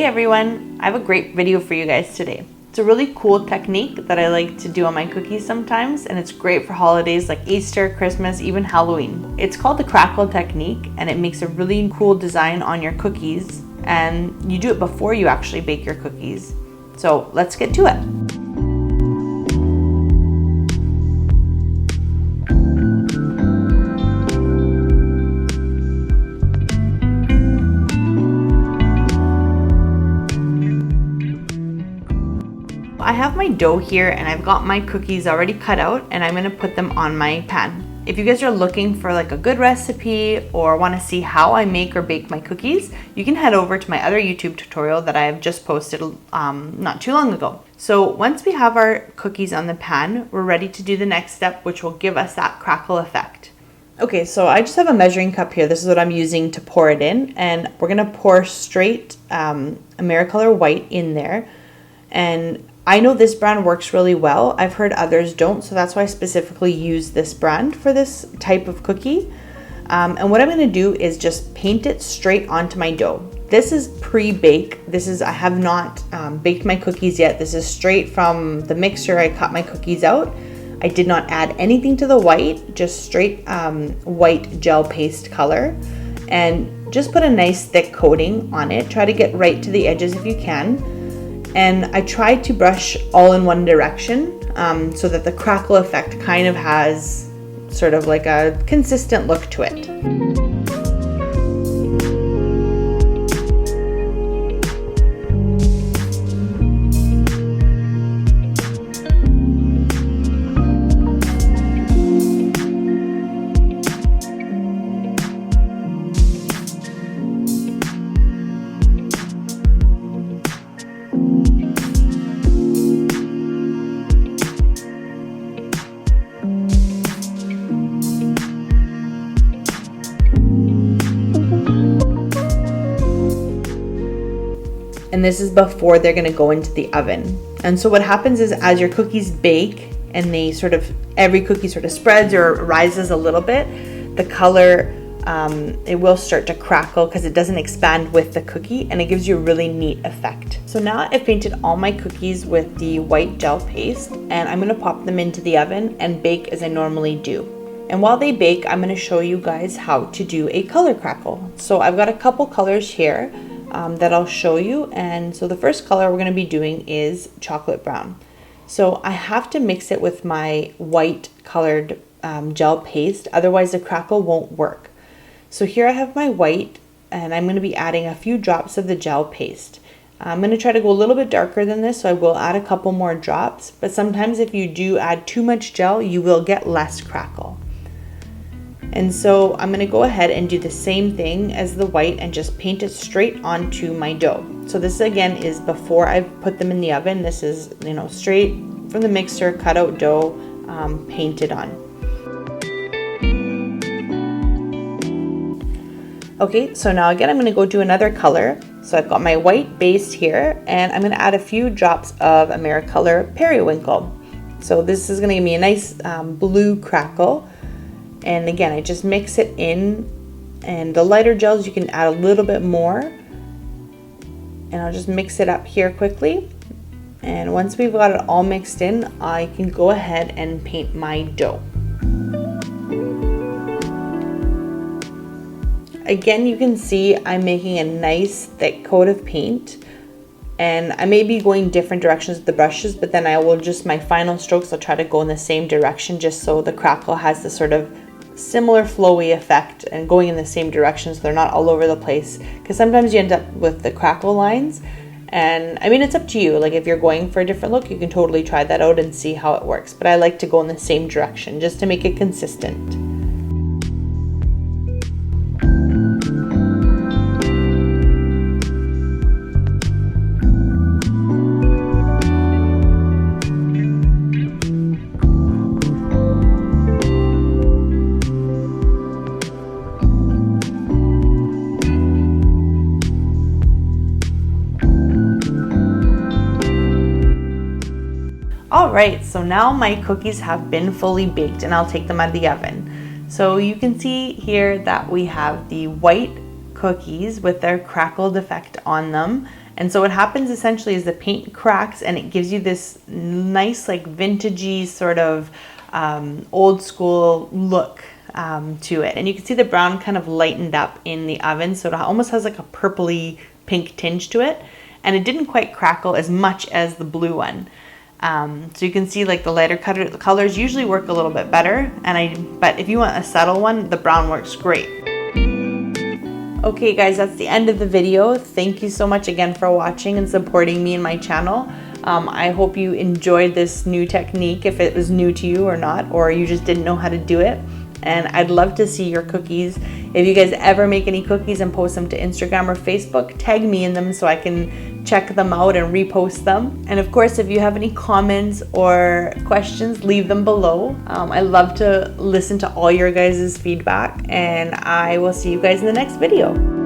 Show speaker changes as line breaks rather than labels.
Hey everyone, I have a great video for you guys today. It's a really cool technique that I like to do on my cookies sometimes, and it's great for holidays like Easter, Christmas, even Halloween. It's called the Crackled technique, and it makes a really cool design on your cookies, and you do it before you actually bake your cookies. So let's get to it. I have my dough here and I've got my cookies already cut out, and I'm going to put them on my pan. If you guys are looking for like a good recipe or want to see how I make or bake my cookies, you can head over to my other YouTube tutorial that I have just posted not too long ago. So once we have our cookies on the pan, we're ready to do the next step, which will give us that crackle effect. Okay, so I just have a measuring cup here. This is what I'm using to pour it in, and we're going to pour straight Americolor white in there. And I know this brand works really well. I've heard others don't, so that's why I specifically use this brand for this type of cookie. And what I'm going to do is just paint it straight onto my dough. This is pre-bake. I have not baked my cookies yet. This is straight from the mixer. I cut my cookies out. I did not add anything to the white, just straight white gel paste color. And just put a nice thick coating on it. Try to get right to the edges if you can. And I tried to brush all in one direction so that the crackle effect kind of has sort of like a consistent look to it. And this is before they're going to go into the oven. And so what happens is as your cookies bake and they every cookie sort of spreads or rises a little bit, the color, it will start to crackle because it doesn't expand with the cookie, and it gives you a really neat effect. So now I've painted all my cookies with the white gel paste, and I'm going to pop them into the oven and bake as I normally do. And while they bake, I'm going to show you guys how to do a color crackle. So I've got a couple colors here that I'll show you. And so the first color we're going to be doing is chocolate brown. So I have to mix it with my white colored gel paste, otherwise the crackle won't work. So here I have my white, and I'm going to be adding a few drops of the gel paste. I'm going to try to go a little bit darker than this, so I will add a couple more drops, but sometimes if you do add too much gel, you will get less crackle. And so I'm going to go ahead and do the same thing as the white and just paint it straight onto my dough. So this again is before I've put them in the oven. This is, straight from the mixer, cut out dough, painted on. Okay, so now again I'm going to go do another color. So I've got my white base here, and I'm going to add a few drops of Americolor Periwinkle. So this is going to give me a nice blue crackle. And again, I just mix it in, and the lighter gels you can add a little bit more. And I'll just mix it up here quickly. And once we've got it all mixed in, I can go ahead and paint my dough. Again, you can see I'm making a nice thick coat of paint. And I may be going different directions with the brushes, but then I will just, my final strokes, I'll try to go in the same direction just so the crackle has this sort of similar flowy effect and going in the same direction so they're not all over the place, because sometimes you end up with the crackle lines. And I mean, it's up to you. Like if you're going for a different look, you can totally try that out and see how it works, but I like to go in the same direction just to make it consistent. Alright, so now my cookies have been fully baked, and I'll take them out of the oven. So you can see here that we have the white cookies with their crackled effect on them, And so what happens essentially is the paint cracks and it gives you this nice like vintagey sort of old school look to it. And you can see the brown kind of lightened up in the oven, so it almost has like a purpley pink tinge to it. And it didn't quite crackle as much as the blue one. So you can see like the lighter colors usually work a little bit better, but if you want a subtle one, the brown works great. Okay guys, that's the end of the video. Thank you so much again for watching and supporting me and my channel. I hope you enjoyed this new technique, if it was new to you or not, or you just didn't know how to do it. And I'd love to see your cookies. If you guys ever make any cookies and post them to Instagram or Facebook, tag me in them so I can check them out and repost them. And of course, if you have any comments or questions, leave them below. I love to listen to all your guys' feedback, and I will see you guys in the next video.